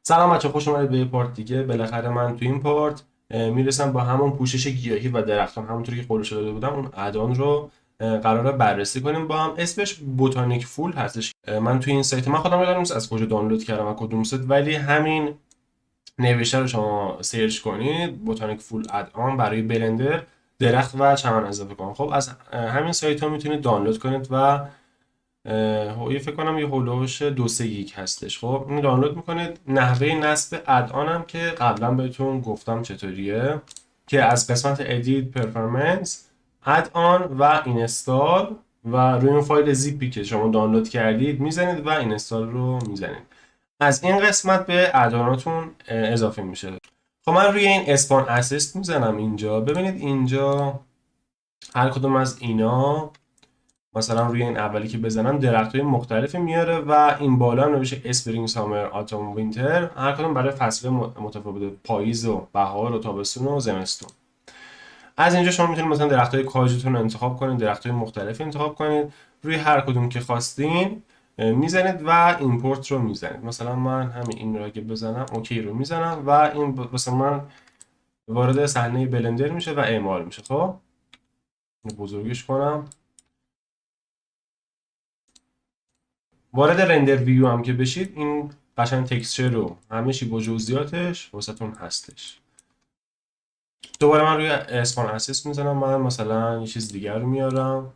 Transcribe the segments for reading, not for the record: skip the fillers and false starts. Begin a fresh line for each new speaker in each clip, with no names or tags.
سلام بچه، خوش اومدید به یه پارت دیگه. بالاخره من تو این پارت میرسم با همون پوشش گیاهی و درختان، همونطوری که قولش داده بودم اون ادان رو قراره بررسی کنیم با هم. اسمش بوتانیک فول هستش. من تو این سایت، من خودم یادم نیست از کجا دانلود کردم و کدوم سایت، ولی همین نوشته رو شما سرچ کنید بوتانیک فول ادان برای بلندر درخت و چمن اضافه کنید. خب از همین سایت ها میتونید دانلود کنید و یه فکر کنم یه هولوش 2-3 گیگ هستش. خب اینو دانلود میکنید. نحوه نصب ادآن هم که قبلا بهتون گفتم چطوریه، که از قسمت ادیت پرفورمنس ادآن و اینستال و روی اون فایل زیپی که شما دانلود کردید میزنید و اینستال رو میزنید. از این قسمت به ادآناتون اضافه میشه. خب من روی این اسپان اسیست میزنم اینجا. ببینید اینجا هر کدوم از اینا، مثلا روی این اولی که بزنم درخت‌های مختلفی میاره و این بالا هم نوشته اسپرینگ، سامر، آتوم، وینتر. هر کدوم برای فصل متفاوته، پاییز و بهار و تابستون و زمستون. از اینجا شما میتونید مثلا درخت‌های کاجوتون رو انتخاب کنید، درخت‌های مختلفی انتخاب کنید. روی هر کدوم که خواستین میزنید و ایمپورت رو میزنید. مثلا من همین این رو اگه بزنم اوکی رو میزنم و این واسه من وارد صحنه بلندر میشه و اعمال میشه. خب بزرگش کنم. وارد رندر ویو هم که بشید این قشنگ تکسچر رو همه چی با جزئیاتش واسهتون هستش. دوباره من روی اسپان اسیست میزنم. من مثلا یه چیز دیگر رو میارم،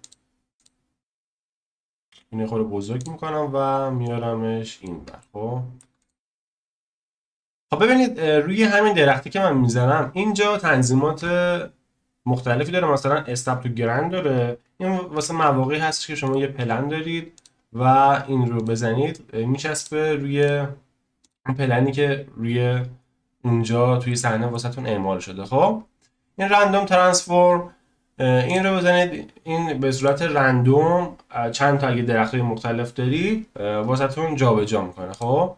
اینو خود بزرگ میکنم و میارمش این بر. خب ببینید روی همین درختی که من میزنم اینجا تنظیمات مختلفی داره. مثلا استپ تو گرند داره. این واسه مواقعی هستش که شما یه پلن دارید و این رو بزنید میچسبه روی اون پلنی که روی اونجا توی صحنه واسهتون اعمال شده. خب این رندوم ترانسفورم، این رو بزنید. این به صورت رندوم چند تا اگه درختای مختلف دارید واسهتون جابجا میکنه. خب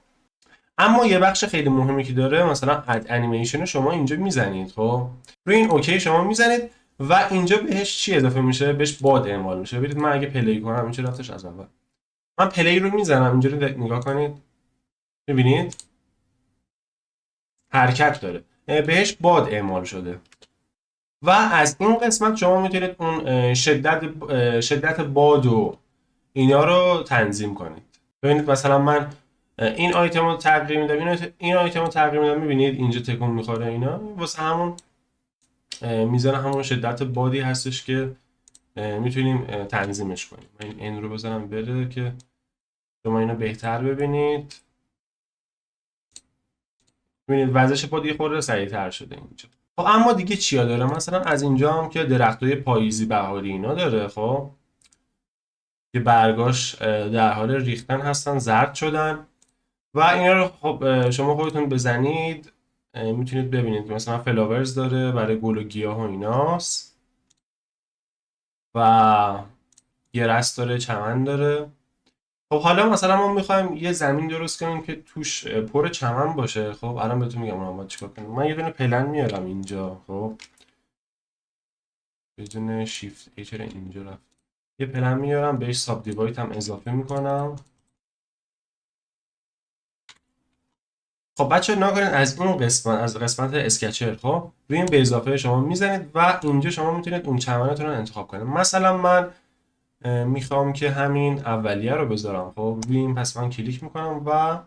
اما یه بخش خیلی مهمی که داره، مثلا اد انیمیشن شما اینجا میزنید. خب روی این اوکی شما میزنید و اینجا بهش چی اضافه میشه؟ بهش باد اعمال میشه. ببینید من اگه پلی کنم این چه رفتش از اول. من پلی رو میزنم، اینجا رو نگاه کنید. میبینید حرکت داره، بهش باد اعمال شده. و از این قسمت شما میتونید اون شدت باد و اینا رو تنظیم کنید. ببینید مثلا من این آیتم رو تغییر میدم، این آیتم رو تغییر میدم. میبینید اینجا تکون میخوره. اینا واسه همون میزان همون شدت بادی هستش که میتونیم تنظیمش کنیم. من این رو بزنم بره که شما اینو بهتر ببینید. ببینید وزش باد یه خورده سریعتر شده اینجا. خب اما دیگه چیا داره؟ مثلا از اینجا هم که درختای پاییزی بهاری اینا داره. خب که برگاش در حال ریختن هستن، زرد شدن و اینا رو خب شما خودتون بزنید میتونید ببینید که مثلا فلاورز داره برای گل و گیاه و ایناست و یه رست داره، چمن داره. خب حالا مثلا ما میخوایم یه زمین درست کنیم که توش پر چمن باشه. خب الان بهتون میگم اون باید چیکار کنیم. من یه دونه پلن میارم اینجا. خب بدون شیفت ای چرا اینجا رفت. یه پلن میارم، بهش ساب دیوایت هم اضافه میکنم. خب بچه نکنید از اون قسمت، از قسمت اسکچر، خب روی این به اضافه شما میزنید و اینجا شما میتونید اون چمنتون رو انتخاب کنید. مثلا من میخوام که همین اولیه رو بذارم. خب روی این پس من کلیک میکنم و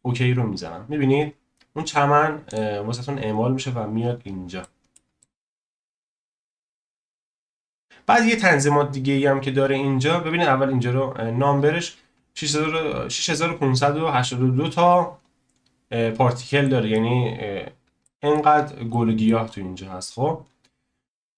اوکی رو میزنم. میبینید اون چمن واسهتون اعمال میشه و میاد اینجا. بعد یه تنظیمات دیگه ای هم که داره اینجا، ببینید اول اینجا رو نامبرش 6582 تا پارتیکل داره، یعنی اینقدر گل و گیاه تو اینجا هست. خب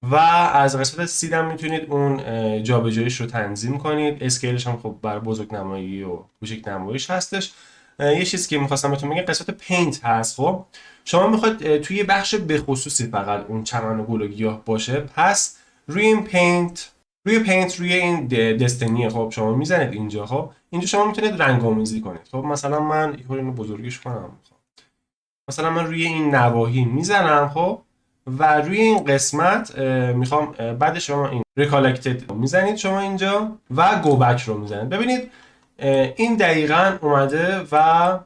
و از قسمت سید هم میتونید اون جابجاییش رو تنظیم کنید. اسکیلش هم خب بر بزرگ نمایی و کوچک نماییش هستش. یه چیزی که میخواستم بهتون بگم قسمت پینت هست. خب شما میخواید توی بخش به خصوصی فقط اون چمن و گل و گیاه باشه، پس روی این پینت، روی این دستنیه. خب شما میزنید اینجا. خب اینجا شما میتونید رنگ آمیزی کنید. خب مثلا من اینو بزرگش کنم. مثلا من روی این نواحی میزنم. خب و روی این قسمت میخوام بعد شما این ریکالکتد میزنید شما اینجا و گو بک رو میزنید. ببینید این دقیقاً اومده و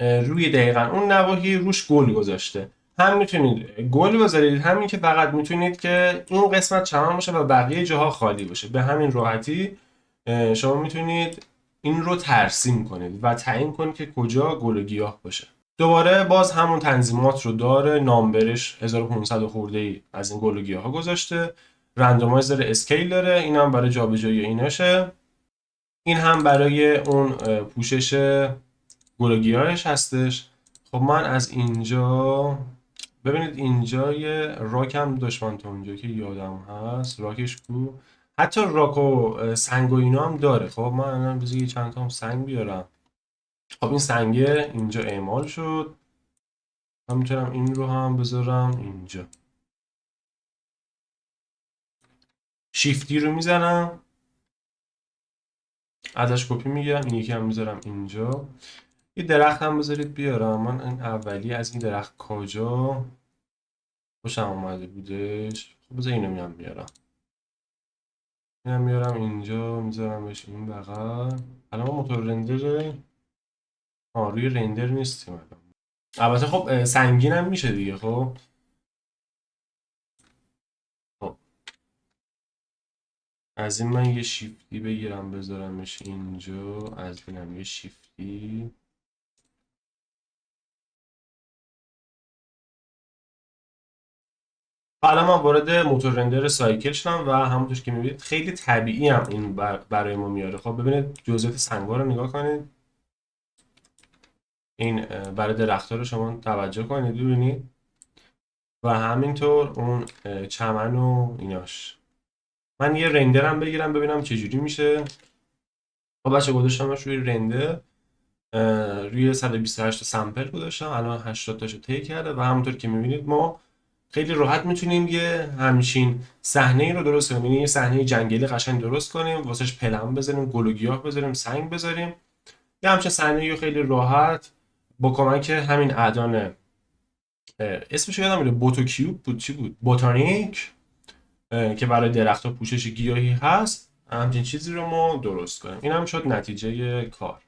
روی دقیقا اون نواحی روش گل گذاشته. هم میتونید گل بذارید، همین که فقط میتونید که این قسمت چمن باشه و بقیه جاها خالی باشه. به همین راحتی شما میتونید این رو ترسیم کنید و تعیین کنید که کجا گل و گیاه باشه. دوباره باز همون تنظیمات رو داره، نامبرش 1500 خورده ای از این گل و گیاه ها گذاشته. رندومایزر اسکیل داره، این هم برای جابجایی ایناشه. این هم برای اون پوشش گل و گیاهش هستش. خب من از اینجا ببینید اینجا یه راک هم دشمن تا اونجا که یادم هست، راکش کو، حتی راک و سنگ و اینا هم داره. خب من الان بذار چند تا هم سنگ بیارم. خب این سنگه اینجا اعمال شد. من میتونم این رو هم بذارم اینجا، شیفتی رو میزنم ازش کپی میگیرم، این یکی هم میذارم اینجا. یه درخت هم بذارید بیارم. من این اولی از این درخت کاجا خوشم اومده بودش. خب بذار اینو میام بیارم، اینم میارم اینجا، میذارم بهش این بغل. الان ما موتور رندر روی رندر نیستیم الان. البته خب سنگین هم میشه دیگه. خب از این من یه شیفتی بگیرم بذارمش اینجا، از اینم یه شیفتی. حالا من وارد موتور رندر سایکل شدم و همونطور که میبینید خیلی طبیعی هم این برای ما میاره. خب ببینید جزئیات سنگ‌ها رو نگاه کنید. این برای درخت‌ها رو شما توجه کنید ببینید، و همینطور اون چمن و ایناش. من یه رندرم بگیرم ببینم چجوری میشه. خب بچه گذاشتمش روی رندر، روی 128 سامپل گذاشتم، الان 80 تاشو طی کرده و همونطور که میبینید ما خیلی راحت میتونیم یه همچین صحنه ای رو درست کنیم. یعنی یه صحنه جنگلی قشنگ درست کنیم، واسش پلن بذاریم، گل و گیاه بذاریم، سنگ بذاریم. یه همچین صحنه رو خیلی راحت با کمک همین اعدان اسمش یادم میره، بوتو کیوب بود، چی بود، بوتانیک، که برای درخت‌ها پوشش گیاهی هست، همچین چیزی رو ما درست کنیم. این هم شد نتیجه کار.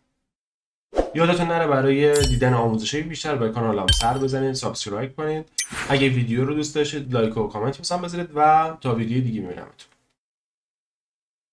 یادتون نره برای دیدن آموزش‌های بیشتر به کانالم سر بزنید، سابسکرایب کنید. اگه ویدیو رو دوست داشتید لایک و کامنت بزنید و تا ویدیو دیگه میبینمتون.